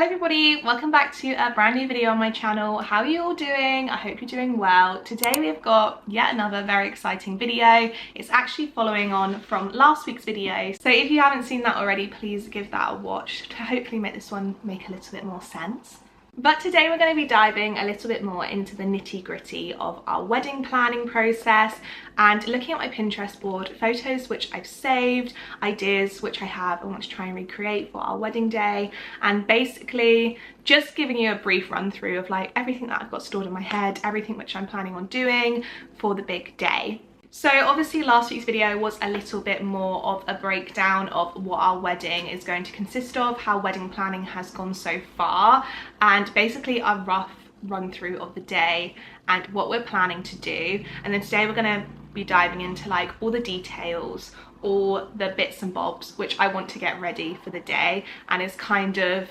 Hello everybody, welcome back to a brand new video on my channel. How are you all doing? I hope you're doing well. Today we've got yet another very exciting video. It's actually following on from last week's video. So if you haven't seen that already, please give that a watch to hopefully make this one make a little bit more sense. But today we're going to be diving a little bit more into the nitty-gritty of our wedding planning process and looking at my Pinterest board, photos which I've saved, ideas which I have and want to try and recreate for our wedding day, and basically just giving you a brief run through of like everything that I've got stored in my head, everything which I'm planning on doing for the big day. So obviously last week's video was a little bit more of a breakdown of what our wedding is going to consist of, how wedding planning has gone so far, and basically a rough run through of the day and what we're planning to do. And then today we're going to be diving into like all the details, all the bits and bobs which I want to get ready for the day, and it's kind of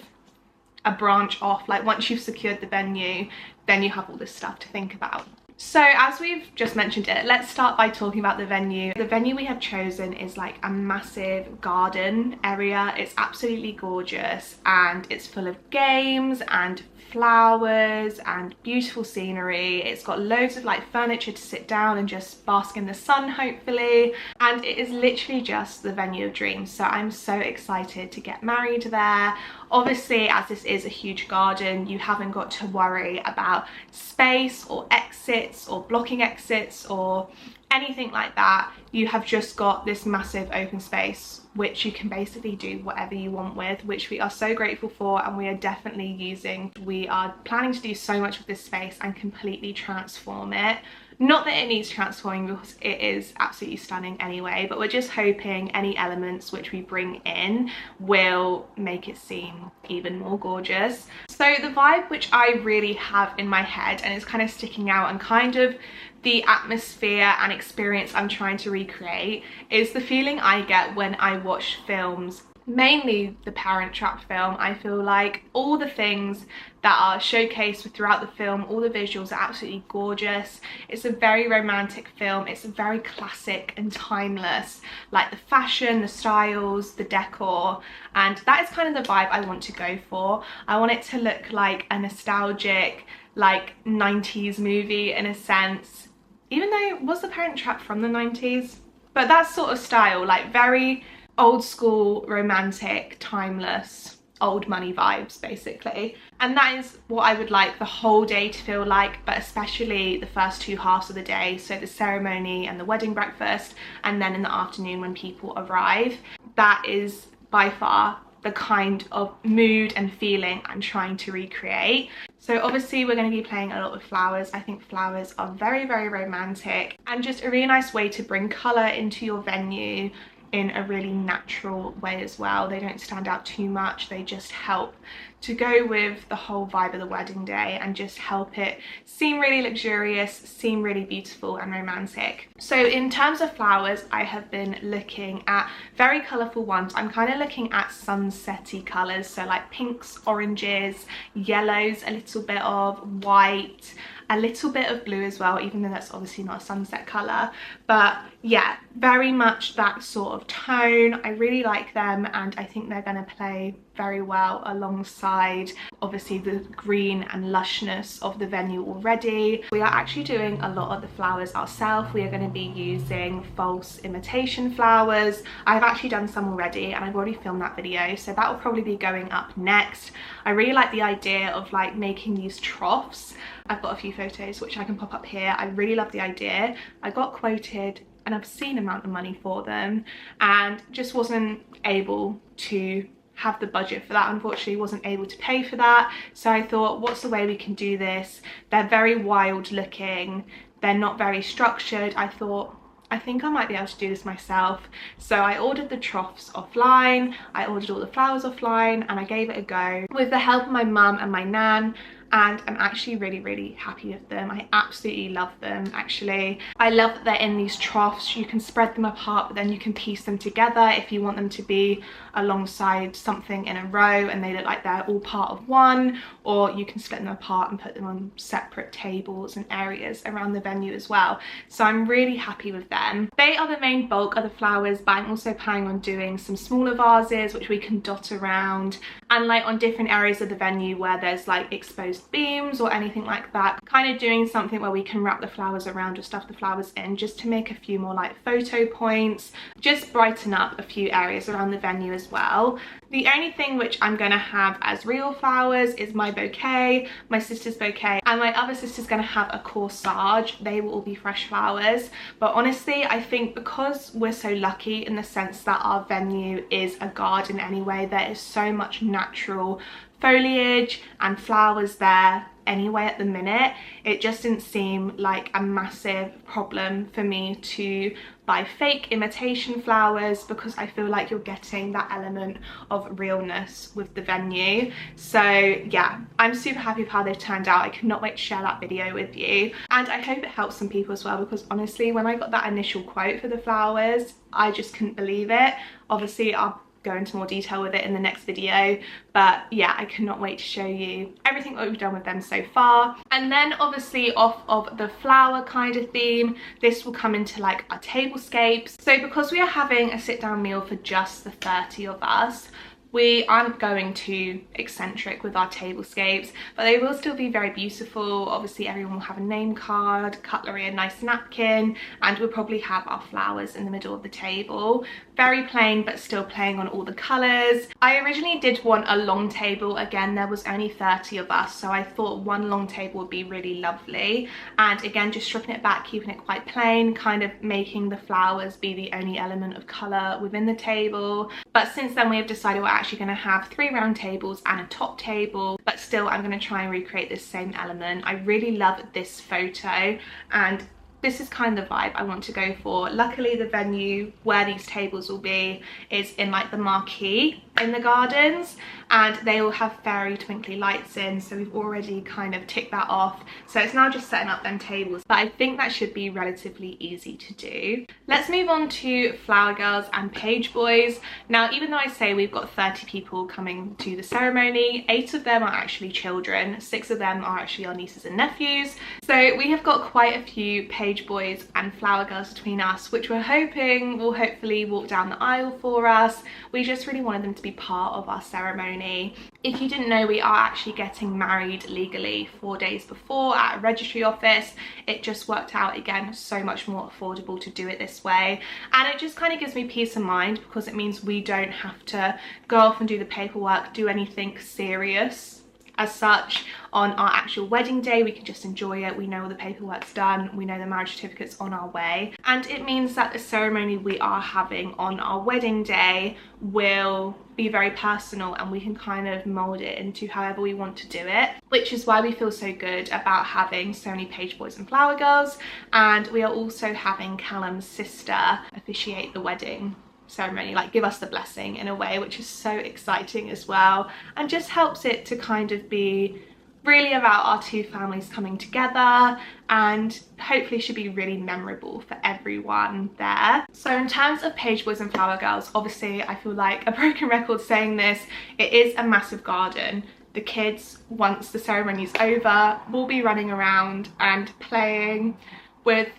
a branch off, like once you've secured the venue, then you have all this stuff to think about. So as we've just mentioned it, let's start by talking about the venue. The venue we have chosen is like a massive garden area. It's absolutely gorgeous and it's full of games and flowers and beautiful scenery. It's got loads of like furniture to sit down and just bask in the sun hopefully, and it is literally just the venue of dreams. So I'm so excited to get married there. Obviously, as this is a huge garden, you haven't got to worry about space or exits or blocking exits or anything like that. You have just got this massive open space which you can basically do whatever you want with, which we are so grateful for and we are definitely using. We are planning to do so much with this space and completely transform it. Not that it needs transforming because it is absolutely stunning anyway, but we're just hoping any elements which we bring in will make it seem even more gorgeous. So the vibe which I really have in my head, and it's kind of sticking out and kind of the atmosphere and experience I'm trying to recreate, is the feeling I get when I watch films, mainly the Parent Trap film. I feel like all the things that are showcased throughout the film, all the visuals are absolutely gorgeous. It's a very romantic film. It's very classic and timeless, like the fashion, the styles, the decor, and that is kind of the vibe I want to go for. I want it to look like a nostalgic, like 90s movie in a sense, even though was the Parent Trap from the 90s? But that sort of style, like very old school, romantic, timeless, old money vibes basically. And that is what I would like the whole day to feel like, but especially the first two halves of the day, so the ceremony and the wedding breakfast, and then in the afternoon when people arrive. That is by far the kind of mood and feeling I'm trying to recreate. So obviously we're going to be playing a lot with flowers. I think flowers are very, very romantic and just a really nice way to bring colour into your venue in a really natural way as well. They don't stand out too much, they just help to go with the whole vibe of the wedding day and just help it seem really luxurious, seem really beautiful and romantic. So in terms of flowers, I have been looking at very colourful ones. I'm kind of looking at sunsetty colours, so like pinks, oranges, yellows, a little bit of white, a little bit of blue as well, even though that's obviously not a sunset colour. But yeah, very much that sort of tone. I really like them and I think they're going to play very well alongside obviously the green and lushness of the venue already. We are actually doing a lot of the flowers ourselves. We are going to be using false imitation flowers. I've actually done some already and I've already filmed that video, so that will probably be going up next. I really like the idea of like making these troughs. I've got a few photos which I can pop up here. I really love the idea. I got quoted an obscene amount of money for them and just wasn't able to have the budget for that, unfortunately. Wasn't able to pay for that, so I thought, what's the way we can do this? They're very wild looking, they're not very structured. I thought, I think I might be able to do this myself. So I ordered the troughs offline, I ordered all the flowers offline and I gave it a go. With the help of my mum and my nan, and I'm actually really happy with them. I absolutely love them actually. I love that they're in these troughs. You can spread them apart, but then you can piece them together if you want them to be alongside something in a row and they look like they're all part of one, or you can split them apart and put them on separate tables and areas around the venue as well. So I'm really happy with them. They are the main bulk of the flowers, but I'm also planning on doing some smaller vases which we can dot around, and like on different areas of the venue where there's like exposed beams or anything like that, kind of doing something where we can wrap the flowers around or stuff the flowers in, just to make a few more like photo points, just brighten up a few areas around the venue as well. The only thing which I'm going to have as real flowers is my bouquet, my sister's bouquet, and my other sister's going to have a corsage. They will all be fresh flowers. But honestly, I think because we're so lucky in the sense that our venue is a garden anyway, there is so much natural foliage and flowers there anyway at the minute, it just didn't seem like a massive problem for me to buy fake imitation flowers, because I feel like you're getting that element of realness with the venue. So yeah, I'm super happy with how they've turned out. I cannot wait to share that video with you, and I hope it helps some people as well, because honestly when I got that initial quote for the flowers, I just couldn't believe it. Obviously I'll go into more detail with it in the next video, but yeah, I cannot wait to show you everything that we've done with them so far. And then obviously off of the flower kind of theme, this will come into like our tablescapes. So because we are having a sit down meal for just the 30 of us, we aren't going too eccentric with our tablescapes, but they will still be very beautiful. Obviously everyone will have a name card, cutlery, a nice napkin, and we'll probably have our flowers in the middle of the table. Very plain, but still playing on all the colours. I originally did want a long table. Again, there was only 30 of us, so I thought one long table would be really lovely. And again, just stripping it back, keeping it quite plain, kind of making the flowers be the only element of colour within the table. But since then we have decided we're actually going to have 3 round tables and a top table, but still I'm going to try and recreate this same element. I really love this photo, and this is kind of the vibe I want to go for. Luckily the venue where these tables will be is in like the marquee in the gardens, and they all have fairy twinkly lights in, so we've already kind of ticked that off. So it's now just setting up them tables, but I think that should be relatively easy to do. Let's move on to flower girls and page boys. Now even though I say we've got 30 people coming to the ceremony, 8 of them are actually children, 6 of them are actually our nieces and nephews. So we have got quite a few page boys and flower girls between us, which we're hoping will hopefully walk down the aisle for us. We just really wanted them to be part of our ceremony. If you didn't know, we are actually getting married legally 4 days before at a registry office. It just worked out again so much more affordable to do it this way, and it just kind of gives me peace of mind, because it means we don't have to go off and do the paperwork, do anything serious as such on our actual wedding day. We can just enjoy it. We know all the paperwork's done, we know the marriage certificate's on our way, and it means that the ceremony we are having on our wedding day will be very personal, and we can kind of mold it into however we want to do it, which is why we feel so good about having so many page boys and flower girls. And we are also having Callum's sister officiate the wedding ceremony, like give us the blessing in a way, which is so exciting as well, and just helps it to kind of be really about our 2 families coming together, and hopefully should be really memorable for everyone there. So in terms of page boys and flower girls, obviously I feel like a broken record saying this, it is a massive garden. The kids, once the ceremony's over, will be running around and playing with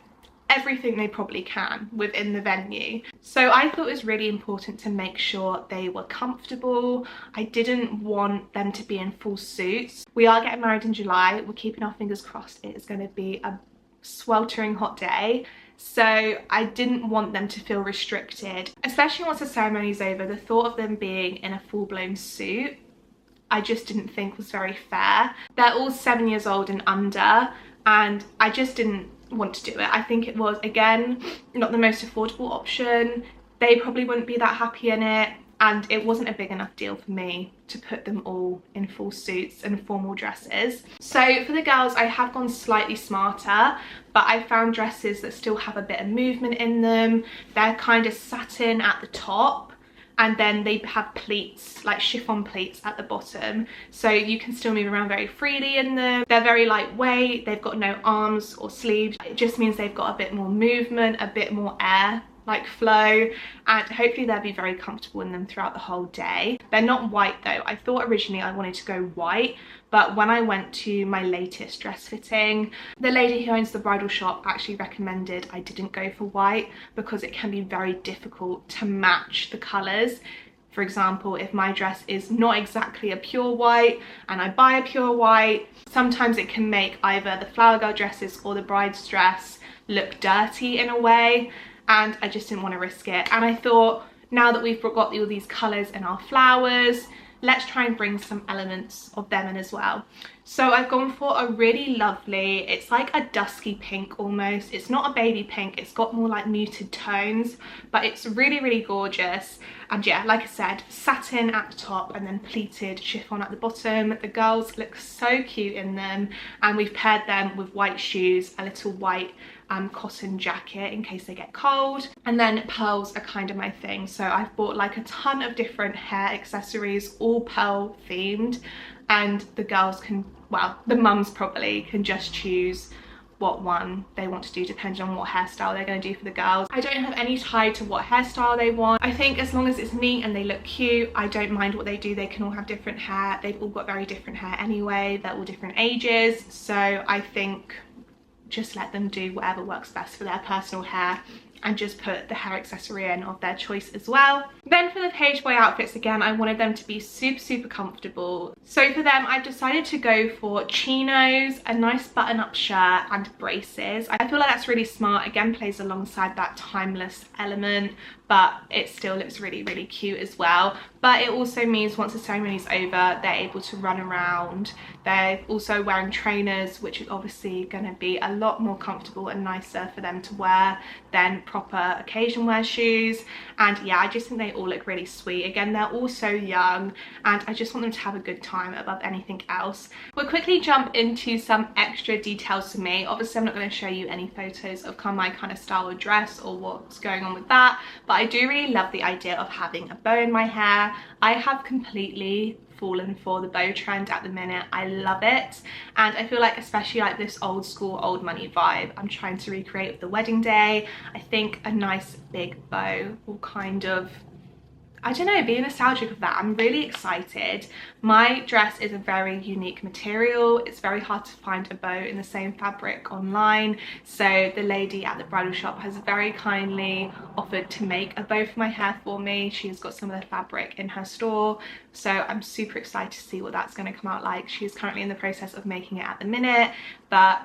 everything they probably can within the venue. So I thought it was really important to make sure they were comfortable. I didn't want them to be in full suits. We are getting married in July. We're keeping our fingers crossed it is going to be a sweltering hot day. So I didn't want them to feel restricted, especially once the ceremony's over. The thought of them being in a full-blown suit, I just didn't think was very fair. They're all 7 years old and under, and I just didn't want to do it. I think it was, again, not the most affordable option. They probably wouldn't be that happy in it, and it wasn't a big enough deal for me to put them all in full suits and formal dresses. So for the girls, I have gone slightly smarter, but I found dresses that still have a bit of movement in them. They're kind of satin at the top, and then they have pleats, like chiffon pleats at the bottom, so you can still move around very freely in them. They're very lightweight, they've got no arms or sleeves. It just means they've got a bit more movement, a bit more air, like flow, and hopefully they'll be very comfortable in them throughout the whole day. They're not white though. I thought originally I wanted to go white, but when I went to my latest dress fitting, the lady who owns the bridal shop actually recommended I didn't go for white because it can be very difficult to match the colours. For example, if my dress is not exactly a pure white and I buy a pure white, sometimes it can make either the flower girl dresses or the bride's dress look dirty in a way, and I just didn't want to risk it. And I thought, now that we've got all these colours in our flowers, let's try and bring some elements of them in as well. So I've gone for a really lovely, it's like a dusky pink almost. It's not a baby pink, it's got more like muted tones, but it's really, really gorgeous. And yeah, like I said, satin at the top and then pleated chiffon at the bottom. The girls look so cute in them, and we've paired them with white shoes, a little white cotton jacket in case they get cold, and then pearls are kind of my thing. So I've bought like a ton of different hair accessories, all pearl themed, and the girls can, well, the mums probably can just choose what one they want to do depending on what hairstyle they're going to do for the girls. I don't have any tie to what hairstyle they want. I think as long as it's neat and they look cute, I don't mind what they do. They can all have different hair. They've all got very different hair anyway. They're all different ages, so I think just let them do whatever works best for their personal hair, and just put the hair accessory in of their choice as well. Then for the page boy outfits, again, I wanted them to be super comfortable. So for them, I've decided to go for chinos, a nice button-up shirt and braces. I feel like that's really smart. Again, plays alongside that timeless element, but it still looks really cute as well. But it also means once the ceremony's over, they're able to run around. They're also wearing trainers, which is obviously going to be a lot more comfortable and nicer for them to wear than proper occasion wear shoes. And yeah, I just think they all look really sweet. Again, they're all so young, and I just want them to have a good time above anything else. We'll quickly jump into some extra details for me. Obviously, I'm not going to show you any photos of my kind of style of dress or what's going on with that, but I do really love the idea of having a bow in my hair. I have completely fallen for the bow trend at the minute. I love it, and I feel like especially like this old school, old money vibe I'm trying to recreate with the wedding day. I think a nice big bow will kind of, I don't know, be nostalgic of that. I'm really excited. My dress is a very unique material. It's very hard to find a bow in the same fabric online. So the lady at the bridal shop has very kindly offered to make a bow for my hair for me. She's got some of the fabric in her store. So I'm super excited to see what that's going to come out like. She's currently in the process of making it at the minute, but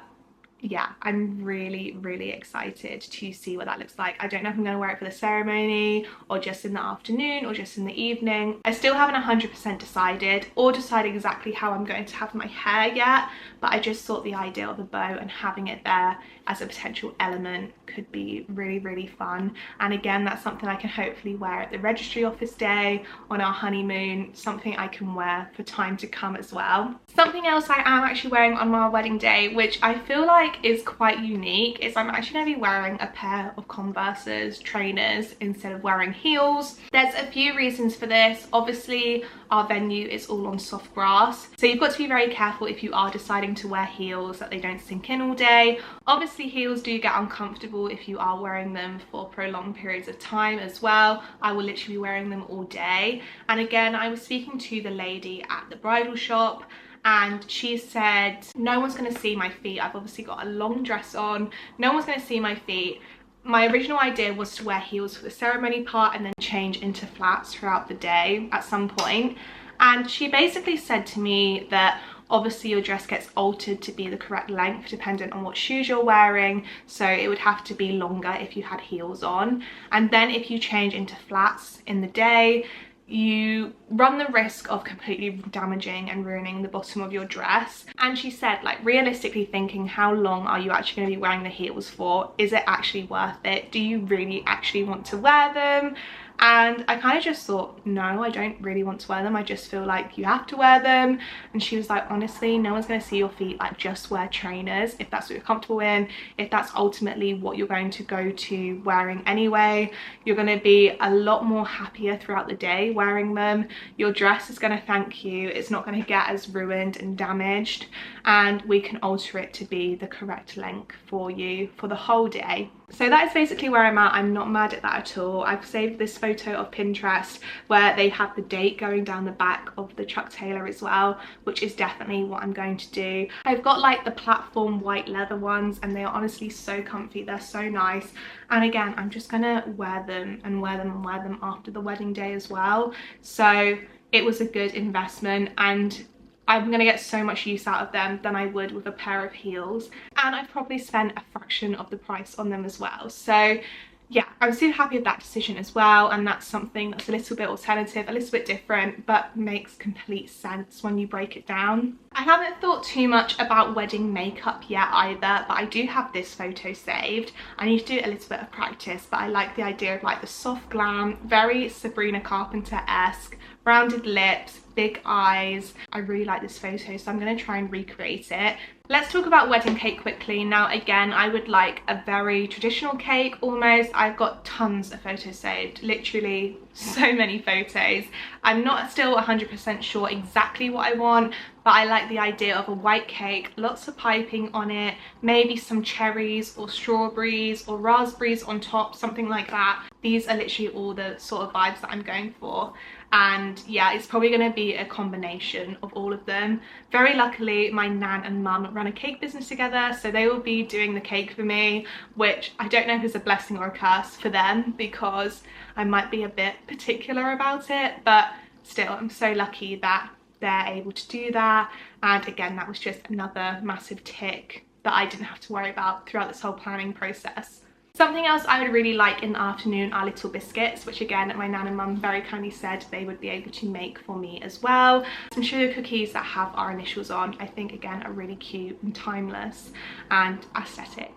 yeah, I'm really excited to see what that looks like. I don't know if I'm going to wear it for the ceremony or just in the afternoon or just in the evening. I still haven't 100% decided or decided exactly how I'm going to have my hair yet, but I just thought the idea of a bow and having it there as a potential element could be really fun. And again, that's something I can hopefully wear at the registry office day, on our honeymoon, something I can wear for time to come as well. Something else I am actually wearing on my wedding day, which I feel like is quite unique, is I'm actually going to be wearing a pair of Converse's trainers instead of wearing heels. There's a few reasons for this. Obviously, our venue is all on soft grass, so you've got to be very careful if you are deciding to wear heels that they don't sink in all day. Obviously, heels do get uncomfortable if you are wearing them for prolonged periods of time as well. I will literally be wearing them all day. And again, I was speaking to the lady at the bridal shop, and she said no one's going to see my feet. I've obviously got a long dress on, no one's going to see my feet. My original idea was to wear heels for the ceremony part and then change into flats throughout the day at some point. And she basically said to me that obviously your dress gets altered to be the correct length dependent on what shoes you're wearing, so it would have to be longer if you had heels on. And then if you change into flats in the day, you run the risk of completely damaging and ruining the bottom of your dress. And she said, like, realistically thinking, how long are you actually going to be wearing the heels for? Is it actually worth it? Do you really actually want to wear them? and I kind of just thought, no, I don't really want to wear them. I just feel like you have to wear them. And she was like, honestly, no one's going to see your feet, like just wear trainers if that's what you're comfortable in, if that's ultimately what you're going to go to wearing anyway. You're going to be a lot more happier throughout the day wearing them. Your dress is going to thank you. It's not going to get as ruined and damaged, and we can alter it to be the correct length for you for the whole day. So that is basically where I'm at. I'm not mad at that at all. I've saved this photo of Pinterest where they have the date going down the back of the Chuck Taylor as well, which is definitely what I'm going to do. I've got like the platform white leather ones, and they are honestly so comfy. They're so nice. And again, I'm just gonna wear them and wear them and wear them after the wedding day as well. So it was a good investment, and I'm going to get so much use out of them than I would with a pair of heels, and I've probably spent a fraction of the price on them as well. So yeah, I'm super happy with that decision as well, and that's something that's a little bit alternative, a little bit different, but makes complete sense when you break it down. I haven't thought too much about wedding makeup yet either, but I do have this photo saved. I need to do a little bit of practice, but I like the idea of like the soft glam, very Sabrina Carpenter-esque, rounded lips, big eyes. I really like this photo, so I'm going to try and recreate it. Let's talk about wedding cake quickly. Now again, I would like a very traditional cake almost. I've got tons of photos saved, literally so many photos. I'm not still 100% sure exactly what I want, but I like the idea of a white cake, lots of piping on it, maybe some cherries or strawberries or raspberries on top, something like that. These are literally all the sort of vibes that I'm going for. And yeah, it's probably going to be a combination of all of them. Very luckily, my nan and mum run a cake business together, so they will be doing the cake for me, which I don't know if is a blessing or a curse for them, because I might be a bit particular about it, but still, I'm so lucky that they're able to do that. And again, that was just another massive tick that I didn't have to worry about throughout this whole planning process. Something else I would really like in the afternoon are little biscuits, which again, my nan and mum very kindly said they would be able to make for me as well. Some sugar cookies that have our initials on, I think again are really cute and timeless and aesthetic.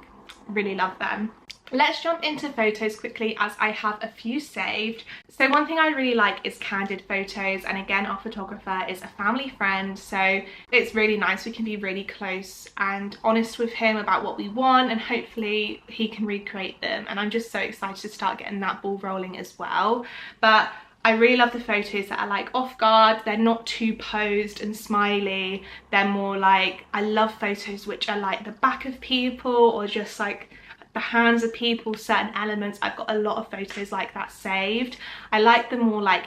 Really love them. Let's jump into photos quickly, as I have a few saved. So one thing I really like is candid photos, and again, our photographer is a family friend, so it's really nice. We can be really close and honest with him about what we want, and hopefully he can recreate them, and I'm just so excited to start getting that ball rolling as well. But I really love the photos that are like off guard. They're not too posed and smiley. They're more like, I love photos which are like the back of people or just like the hands of people, certain elements. I've got a lot of photos like that saved. I like the more like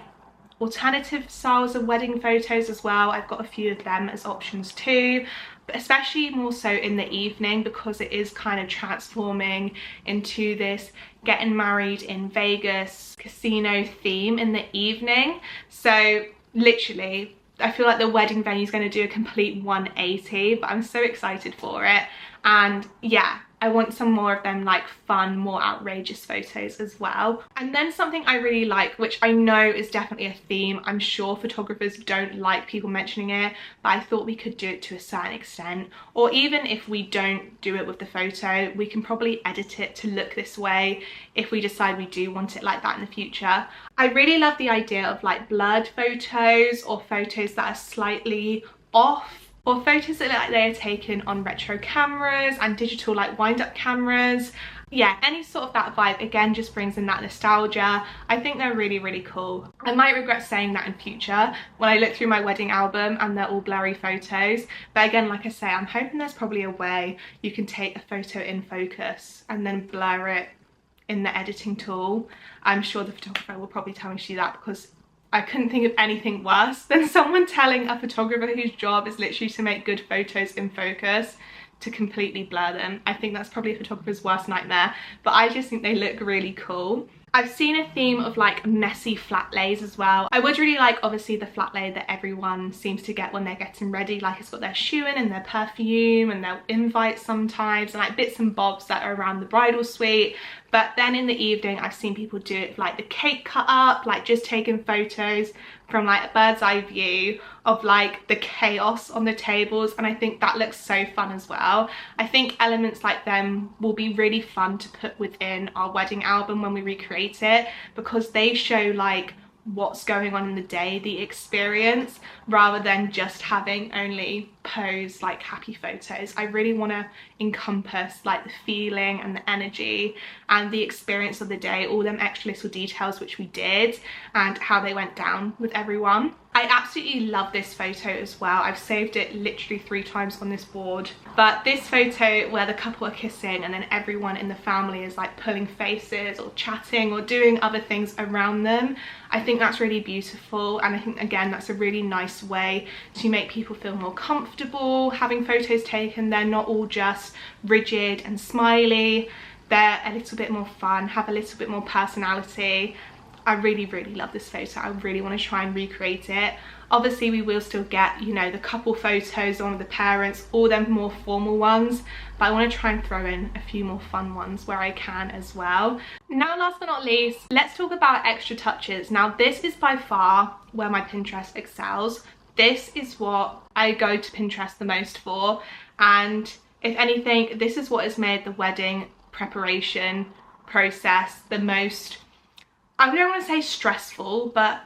alternative styles of wedding photos as well. I've got a few of them as options too, but especially more so in the evening, because it is kind of transforming into this getting married in Vegas casino theme in the evening. So literally, I feel like the wedding venue is going to do a complete 180, but I'm so excited for it. And yeah, I want some more of them like fun, more outrageous photos as well. And then something I really like, which I know is definitely a theme, I'm sure photographers don't like people mentioning it, but I thought we could do it to a certain extent. Or even if we don't do it with the photo, we can probably edit it to look this way if we decide we do want it like that in the future. I really love the idea of like blurred photos, or photos that are slightly off, or photos that look like they are taken on retro cameras and digital like wind-up cameras. Yeah, any sort of that vibe, again, just brings in that nostalgia. I think they're really, really cool. I might regret saying that in future when I look through my wedding album and they're all blurry photos. But again, like I say, I'm hoping there's probably a way you can take a photo in focus and then blur it in the editing tool. I'm sure the photographer will probably tell me to do that, because I couldn't think of anything worse than someone telling a photographer whose job is literally to make good photos in focus to completely blur them. I think that's probably a photographer's worst nightmare, but I just think they look really cool. I've seen a theme of like messy flat lays as well. I would really like, obviously, the flat lay that everyone seems to get when they're getting ready, like it's got their shoe in and their perfume and their invites sometimes, and like bits and bobs that are around the bridal suite. But then in the evening, I've seen people do it like the cake cut up, like just taking photos from like a bird's eye view of like the chaos on the tables, and I think that looks so fun as well. I think elements like them will be really fun to put within our wedding album when we recreate it, because they show like what's going on in the day, the experience, rather than just having only pose like happy photos. I really want to encompass like the feeling and the energy and the experience of the day, all them extra little details which we did and how they went down with everyone. I absolutely love this photo as well. I've saved it literally 3 times on this board. But this photo where the couple are kissing and then everyone in the family is like pulling faces or chatting or doing other things around them, I think that's really beautiful. And I think, again, that's a really nice way to make people feel more comfortable having photos taken. They're not all just rigid and smiley. They're a little bit more fun, have a little bit more personality. I really, really love this photo. I really want to try and recreate it. Obviously, we will still get, you know, the couple photos on with the parents, all them more formal ones, but I want to try and throw in a few more fun ones where I can as well. Now, last but not least, let's talk about extra touches. Now, this is by far where my Pinterest excels. This is what I go to Pinterest the most for, and if anything, this is what has made the wedding preparation process the most, I don't want to say stressful, but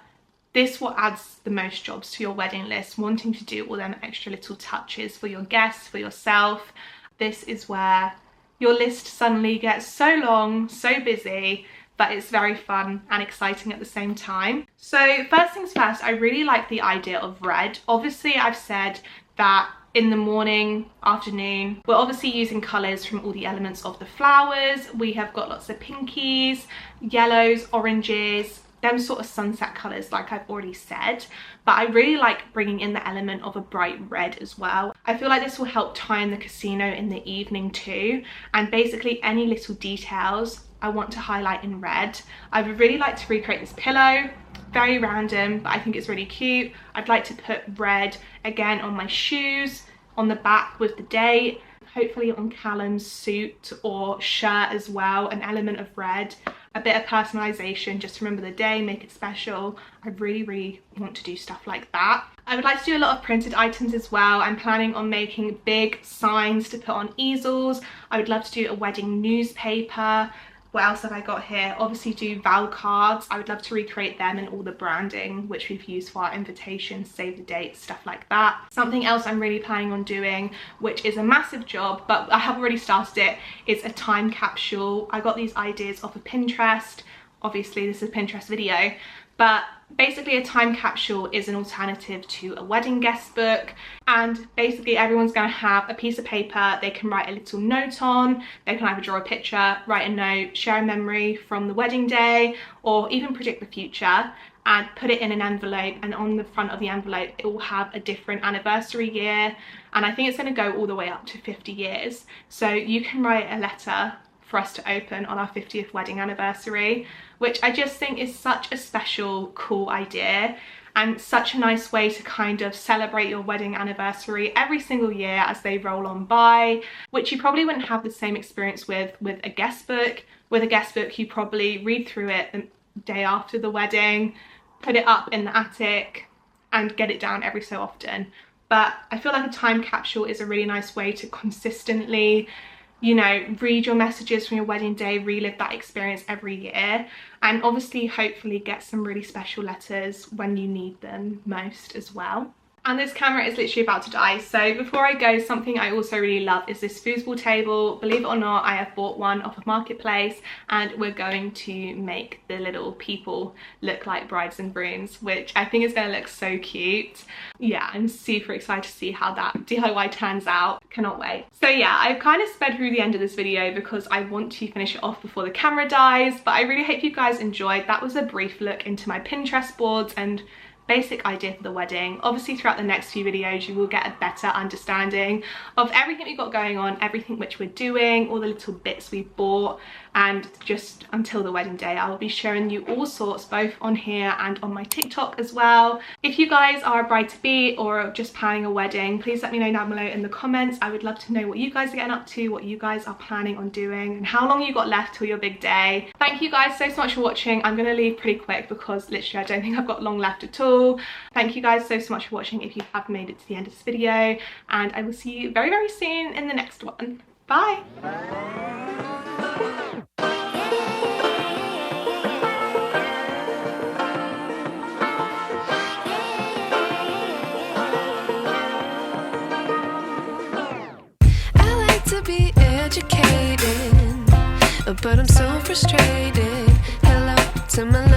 this what adds the most jobs to your wedding list, wanting to do all them extra little touches for your guests, for yourself. This is where your list suddenly gets so long, so busy, but it's very fun and exciting at the same time. So first things first, I really like the idea of red. Obviously, I've said that in the morning, afternoon, we're obviously using colours from all the elements of the flowers. We have got lots of pinkies, yellows, oranges, them sort of sunset colours like I've already said, but I really like bringing in the element of a bright red as well. I feel like this will help tie in the casino in the evening too, and basically any little details I want to highlight in red. I would really like to recreate this pillow. Very random, but I think it's really cute. I'd like to put red again on my shoes, on the back with the date, hopefully on Callum's suit or shirt as well, an element of red, a bit of personalization, just to remember the day, make it special. I really, really want to do stuff like that. I would like to do a lot of printed items as well. I'm planning on making big signs to put on easels. I would love to do a wedding newspaper. What else have I got here? Obviously do val cards. I would love to recreate them and all the branding which we've used for our invitations, save the dates, stuff like that. Something else I'm really planning on doing, which is a massive job, but I have already started it, is a time capsule. I got these ideas off of Pinterest. Obviously this is a Pinterest video, but basically a time capsule is an alternative to a wedding guest book, and basically everyone's going to have a piece of paper they can write a little note on. They can either draw a picture, write a note, share a memory from the wedding day, or even predict the future, and put it in an envelope, and on the front of the envelope it will have a different anniversary year, and I think it's going to go all the way up to 50 years. So you can write a letter for us to open on our 50th wedding anniversary, which I just think is such a special, cool idea, and such a nice way to kind of celebrate your wedding anniversary every single year as they roll on by, which you probably wouldn't have the same experience with a guest book. With a guest book, you probably read through it the day after the wedding, put it up in the attic, and get it down every so often. But I feel like a time capsule is a really nice way to consistently, you know, read your messages from your wedding day, relive that experience every year, and obviously hopefully get some really special letters when you need them most as well. And this camera is literally about to die, so before I go, something I also really love is this foosball table. Believe it or not, I have bought one off of Marketplace, and we're going to make the little people look like brides and grooms, which I think is going to look so cute. Yeah, I'm super excited to see how that DIY turns out. Cannot wait. So yeah, I've kind of sped through the end of this video because I want to finish it off before the camera dies, but I really hope you guys enjoyed. That was a brief look into my Pinterest boards and basic idea for the wedding. Obviously throughout the next few videos you will get a better understanding of everything we've got going on, everything which we're doing, all the little bits we've bought, and just until the wedding day I will be showing you all sorts, both on here and on my TikTok as well. If you guys are a bride-to-be or just planning a wedding, please let me know down below in the comments. I would love to know what you guys are getting up to, what you guys are planning on doing, and how long you got left till your big day. Thank you guys so much for watching. I'm going to leave pretty quick because literally I don't think I've got long left at all. beautiful. Thank you guys so much for watching if you have made it to the end of this video, and I will see you very, very soon in the next one. Bye. Be educated, but I'm so frustrated. Hello to my